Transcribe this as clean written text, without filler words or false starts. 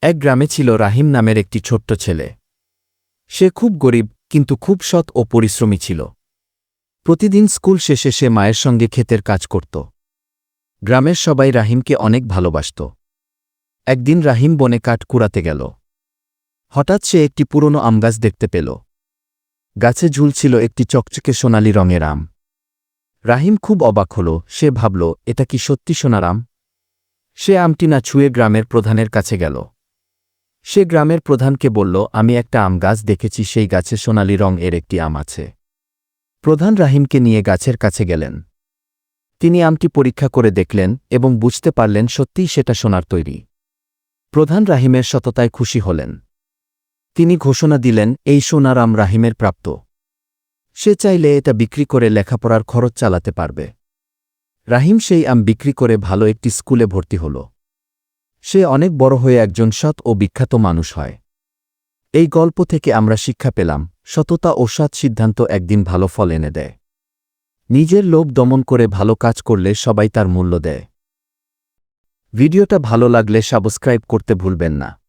এক গ্রামে ছিল রাহিম নামের একটি ছোট্ট ছেলে। সে খুব গরিব কিন্তু খুব সৎ ও পরিশ্রমী ছিল। প্রতিদিন স্কুল শেষে সে মায়ের সঙ্গে ক্ষেতের কাজ করত। গ্রামের সবাই রাহিমকে অনেক ভালোবাসত। একদিন রাহিম বনে কাঠ কুড়াতে গেল। হঠাৎ সে একটি পুরনো আমগাছ দেখতে পেল। গাছে ঝুলছিল একটি চকচকে সোনালি রঙের আম। রাহিম খুব অবাক হল। সে ভাবল, এটা কি সত্যি সোনার আম? সে আমটি না ছুঁয়ে গ্রামের প্রধানের কাছে গেল। সে গ্রামের প্রধানকে বলল, আমি একটা আম গাছ দেখেছি, সেই গাছে সোনালি রং এর একটি আম আছে। প্রধান রাহিমকে নিয়ে গাছের কাছে গেলেন। তিনি আমটি পরীক্ষা করে দেখলেন এবং বুঝতে পারলেন সত্যিই সেটা সোনার তৈরি। প্রধান রাহিমের সততায় খুশি হলেন। তিনি ঘোষণা দিলেন, এই সোনার আম রাহিমের প্রাপ্য। সে চাইলে এটা বিক্রি করে লেখাপড়ার খরচ চালাতে পারবে। রাহিম সেই আম বিক্রি করে ভালো একটি স্কুলে ভর্তি হল। সে অনেক বড় হয়ে একজন সৎ ও বিখ্যাত মানুষ হয়। এই গল্প থেকে আমরা শিক্ষা পেলাম, সততা ও সৎ সিদ্ধান্ত একদিন ভালো ফল এনে দেয়। নিজের লোভ দমন করে ভালো কাজ করলে সবাই তার মূল্য দেয়। ভিডিওটা ভালো লাগলে সাবস্ক্রাইব করতে ভুলবেন না।